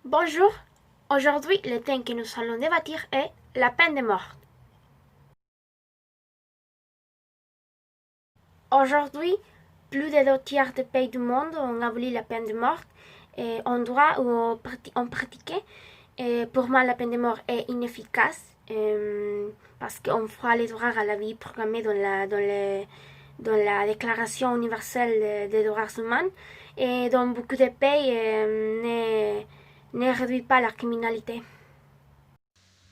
Bonjour, aujourd'hui le thème que nous allons débattre est la peine de mort. Aujourd'hui, plus de 2 tiers des pays du monde ont aboli la peine de mort et en droit ou en pratiqué. Et pour moi, la peine de mort est inefficace parce qu'on fera les droits à la vie programmés dans la Déclaration universelle des droits humains et dans beaucoup de pays ne réduit pas la criminalité.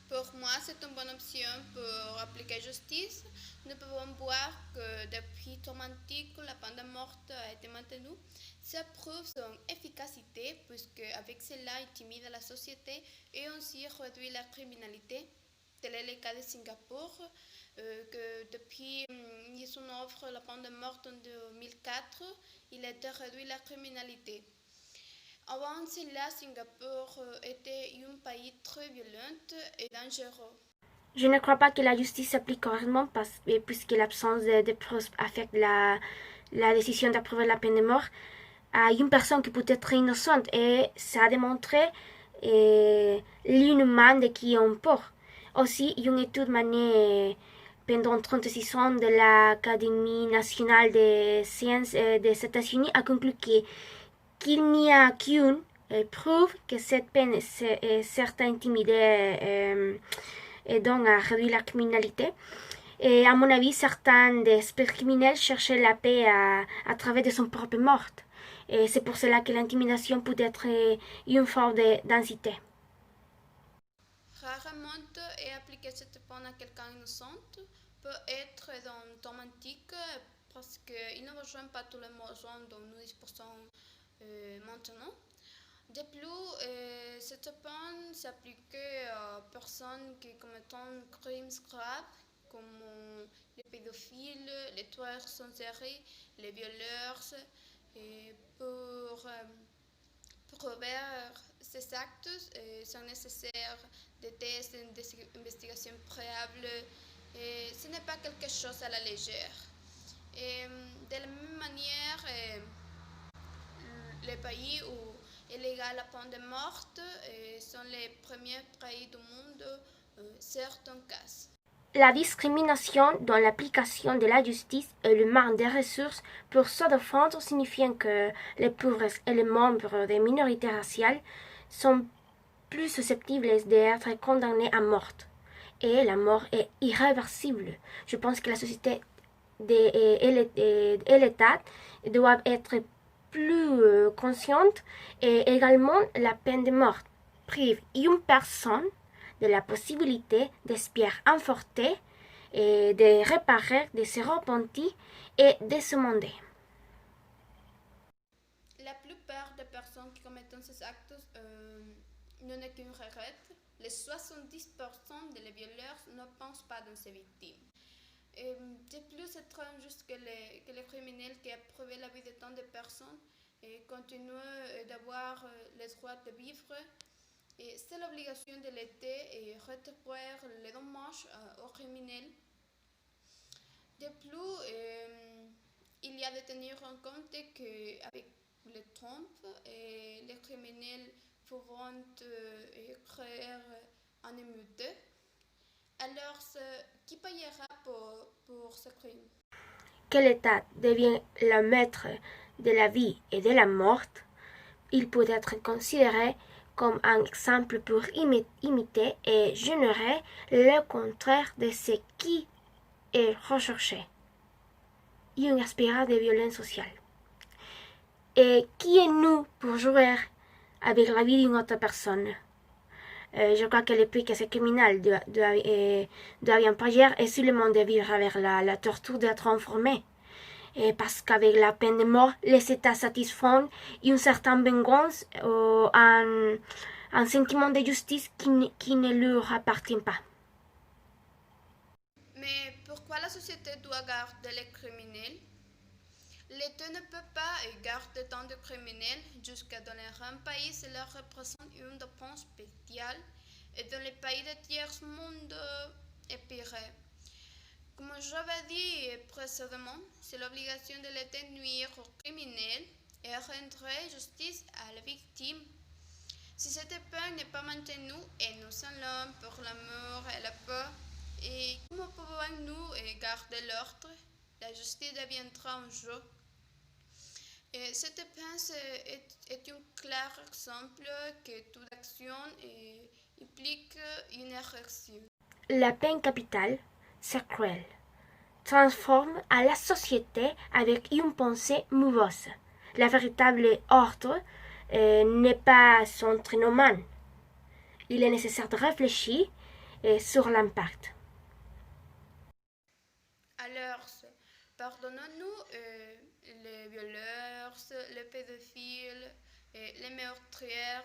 Pour moi, c'est une bonne option pour appliquer justice. Nous pouvons voir que depuis Tomantique, la peine de mort a été maintenue. Ça prouve son efficacité puisque avec cela intimide la société et aussi réduit la criminalité. Tel est le cas de Singapour, que depuis son offre la peine de mort en 2004, il a été réduit la criminalité. Avant cela, Singapour était un pays très violent et dangereux. Je ne crois pas que la justice s'applique correctement puisque l'absence de preuves affecte la décision d'approuver la peine de mort à une personne qui peut être innocente et ça a démontré l'inhumain de qui on porte. Aussi, une étude menée pendant 36 ans de l'Académie nationale des sciences des États-Unis a conclu qu'il n'y a qu'une preuve que cette peine est certes intimidée et donc a réduit la criminalité. Et à mon avis, certains des criminels cherchaient la paix à travers de son propre mort. Et c'est pour cela que l'intimidation peut être une forme d'incité. Rarement est appliqué cette peine à quelqu'un innocent, peut être dans le temps antique parce qu'il ne rejoint pas tous les mouvements dont nous disposons maintenant. De plus, cette peine s'appliquait à personnes qui commettent crimes graves comme les pédophiles, les tueurs sans série, les violeurs. Et pour prouver ces actes, sont nécessaires des tests d'investigation préalables. Et ce n'est pas quelque chose à la légère. Et de la même manière, les pays où est légale la peine de mort sont les premiers pays du monde, certains cas. La discrimination dans l'application de la justice et le manque de ressources pour se défendre signifient que les pauvres et les membres des minorités raciales sont plus susceptibles d'être condamnés à mort. Et la mort est irréversible. Je pense que la société et l'État doivent être plus conscientes et également la peine de mort prive une personne de la possibilité d'espérer inforter et de réparer, de se repentir et de se demander. La plupart des personnes qui commettent ces actes n'ont qu'une regret. Les 70% des violeurs ne pensent pas dans ces victimes. Et de plus, c'est très injuste que les criminels qui ont prouvé la vie de tant de personnes continuent d'avoir le droit de vivre. Et c'est l'obligation de l'État et rétablir les dommages aux criminels. De plus, il y a de tenir en compte qu'avec le Trump, les criminels pourront créer un émeute. Alors, qui payera pour ce crime? Que l'État devient le maître de la vie et de la mort, il peut être considéré comme un exemple pour imiter et générer le contraire de ce qui est recherché, une spirale de violence sociale. Et qui est nous pour jouer avec la vie d'une autre personne? Je crois que le prix que ces criminels doivent payer est seulement de vivre avec la torture d'être informés. Et parce qu'avec la peine de mort, les États satisfont une certaine vengeance ou un sentiment de justice qui ne leur appartient pas. Mais pourquoi la société doit garder les criminels? L'État ne peut pas garder tant de criminels jusqu'à dans les grands pays, cela représente une dépense spéciale et dans les pays de tiers-monde est pire. Comme j'avais dit précédemment, c'est l'obligation de l'État de nuire aux criminels et rendre justice à la victime. Si cette peine n'est pas maintenue et nous sommes pour l'amour et la paix, et comment pouvons-nous garder l'ordre? La justice deviendra un jeu. Et cette peine est un clair exemple que toute action implique une érection. La peine capitale, c'est cruel, transforme à la société avec une pensée mauvaise. Le véritable ordre n'est pas son trénoman. Il est nécessaire de réfléchir sur l'impact. Alors, pardonnons-nous les violeurs, les pédophiles, les meurtrières,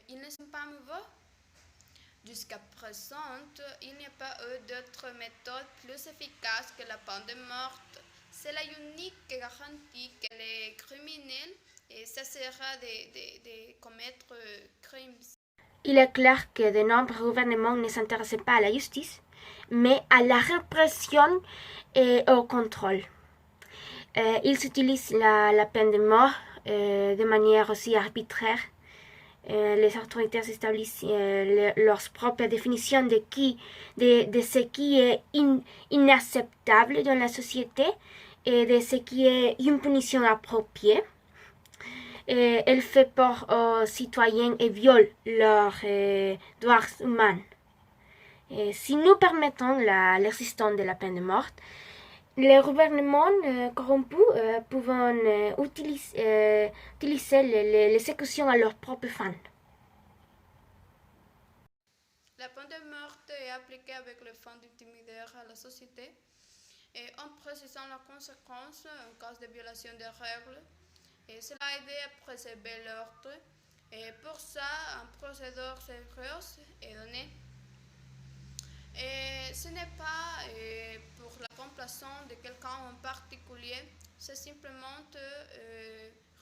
ils ne sont pas mauvais. Jusqu'à présent, il n'y a pas eu d'autre méthode plus efficace que la peine de mort. C'est la unique garantie que les criminels cessera de commettre crimes. Il est clair que de nombreux gouvernements ne s'intéressent pas à la justice, mais à la répression et au contrôle. Ils utilisent la peine de mort de manière aussi arbitraire. Les autorités établissent leur propre définition de ce qui est inacceptable dans la société et de ce qui est une punition appropriée. Elle fait peur aux citoyens et viole leurs droits humains. Si nous permettons l'existence de la peine de mort, les gouvernements corrompus pouvant utiliser l'exécution à leurs propres fins. La peine de mort est appliquée avec le fin d'intimider à la société et en précisant la conséquence en cas de violation des règles. Et cela aide à préserver l'ordre. Et pour ça, un procédure sérieux est donné. Et ce n'est pas pour la complaisance de quelqu'un en particulier, c'est simplement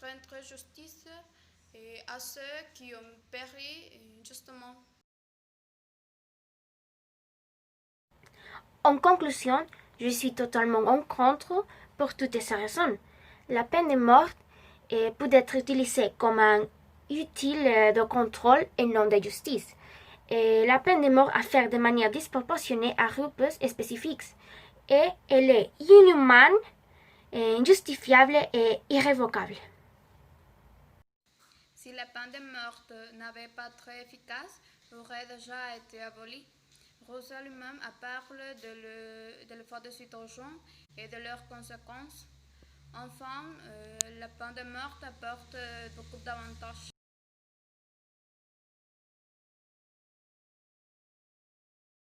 rendre justice à ceux qui ont péri injustement. En conclusion, je suis totalement en contre pour toutes ces raisons. La peine de mort peut être utilisée comme un outil de contrôle et non de justice. Et la peine de mort à faire de manière disproportionnée à groupes spécifiques. Et elle est inhumaine, injustifiable et irrévocable. Si la peine de mort n'avait pas été efficace, aurait déjà été abolie. Rousseau lui-même parle de l'effort de citoyen et de leurs conséquences. Enfin, la peine de mort apporte beaucoup d'avantages.